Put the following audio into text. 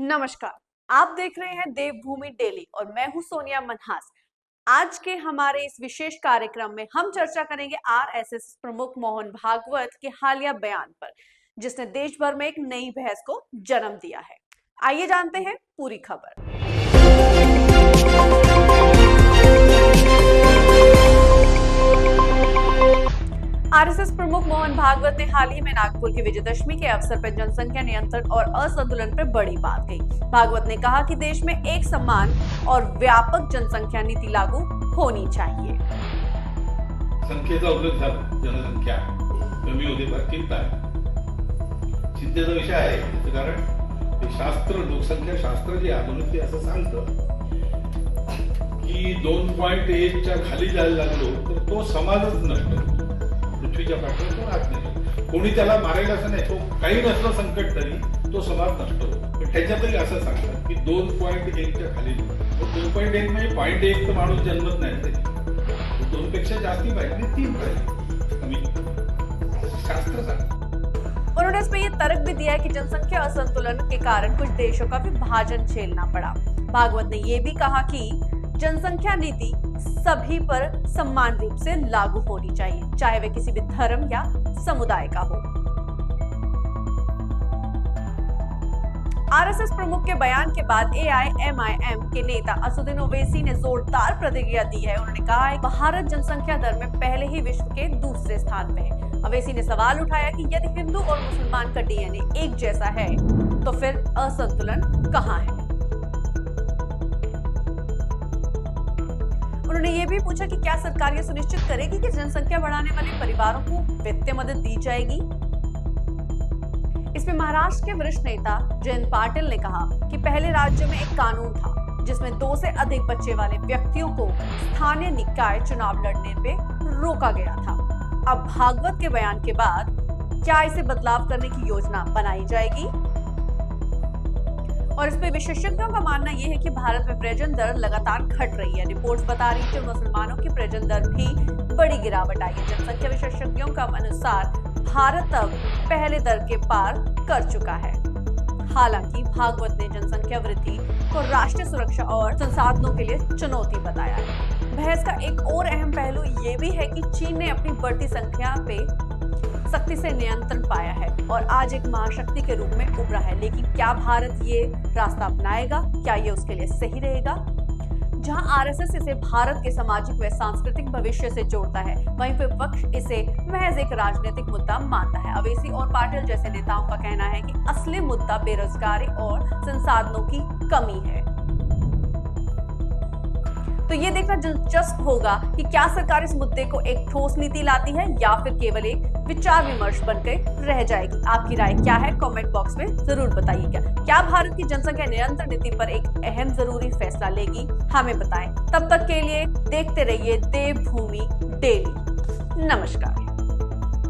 नमस्कार। आप देख रहे हैं देवभूमि डेली और मैं हूं सोनिया मनहास। आज के हमारे इस विशेष कार्यक्रम में हम चर्चा करेंगे आरएसएस प्रमुख मोहन भागवत के हालिया बयान पर, जिसने देश भर में एक नई बहस को जन्म दिया है। आइए जानते हैं पूरी खबर। आरएसएस प्रमुख मोहन भागवत ने हाल ही में नागपुर की विजयदशमी के अवसर पर जनसंख्या नियंत्रण और असंतुलन पर बड़ी बात कही। भागवत ने कहा कि देश में एक समान और व्यापक जनसंख्या नीति लागू होनी चाहिए। संख्येचा उल्लेख झाला, जनसंख्या कमी होते भरकीत आहे, चिंतेचा विषय आहे। त्याचं कारण हे शास्त्र, लोकसंख्या शास्त्र जे आधुनिक ते असं सांगतं की 2.1 च्या खाली जायला लागलो तर तो समाजच नष्ट होतो, पृथ्वीच्या पाठीवर तो राहत नाही। कोणी त्याला मारेल असं नाही, तो काही नसलं संकट तरी तो समाज नष्ट होतो। पण त्याच्यातही असं सांगतात की 2.1 च्या खाली, 2.1 म्हणजे 0.1 तर माणूस जन्मत नाही, 2 पेक्षा जास्ती पाहिजे, 3 पाहिजे कमी, शास्त्र सांगतं। उन्होंने इसमें यह तर्क भी दिया है कि जनसंख्या असंतुलन के कारण कुछ देशों का विभाजन झेलना पड़ा। भागवत ने यह भी कहा कि जनसंख्या नीति सभी पर समान रूप से लागू होनी चाहिए, चाहे वे किसी भी धर्म या समुदाय का हो। आरएसएस प्रमुख के बयान के बाद एआईएमआईएम के नेता असदुद्दीन ओवैसी ने जोरदार प्रतिक्रिया दी है। उन्होंने कहा है भारत जनसंख्या दर में पहले ही विश्व के दूसरे स्थान पे है। ओवैसी ने सवाल उठाया कि यदि हिंदू और मुसलमान का डीएनए एक जैसा है तो फिर असंतुलन कहां है। उन्होंने ये भी पूछा कि क्या सरकार ये सुनिश्चित करेगी कि जनसंख्या बढ़ाने वाले परिवारों को वित्तीय मदद दी जाएगी। इसमें महाराष्ट्र के वरिष्ठ नेता जयंत पाटिल ने कहा कि पहले राज्य में एक कानून था जिसमें 2 से अधिक बच्चे वाले व्यक्तियों को स्थानीय निकाय चुनाव लड़ने पे रोका गया था। अब भागवत के बयान के बाद क्या इसे बदलाव करने की योजना बनाई जाएगी। और इस पे विशेषज्ञों का मानना यह है कि भारत में प्रजनन दर लगातार घट रही है। रिपोर्ट्स बता रही है कि मुसलमानों की प्रजनन दर भी बड़ी गिरावट आई है। जनसंख्या विशेषज्ञों का अनुसार भारत अब पहले दर के पार कर चुका है। हालांकि भागवत ने जनसंख्या वृद्धि को राष्ट्रीय सुरक्षा और संसाधनों के लिए चुनौती बताया है। बहस का एक और अहम पहलू ये भी है कि चीन ने अपनी बढ़ती संख्या पे सख्ती से नियंत्रण पाया है और आज एक महाशक्ति के रूप में उभरा है। लेकिन क्या भारत ये रास्ता अपनाएगा? क्या ये उसके लिए सही रहेगा? जहां आरएसएस इसे भारत के सामाजिक व सांस्कृतिक भविष्य से जोड़ता है, वहीं विपक्ष इसे महज एक राजनीतिक मुद्दा मानता है। ओवैसी और पाटिल जैसे नेताओं का कहना है कि असली मुद्दा बेरोजगारी और संसाधनों की कमी है। तो ये देखना दिलचस्प होगा कि क्या सरकार इस मुद्दे को एक ठोस नीति लाती है या फिर केवल एक विचार विमर्श बनकर रह जाएगी। आपकी राय क्या है? कमेंट बॉक्स में जरूर बताइएगा। क्या भारत की जनसंख्या नियंत्रण नीति पर एक अहम जरूरी फैसला लेगी? हमें बताएं। तब तक के लिए देखते रहिए देवभूमि डेली। नमस्कार।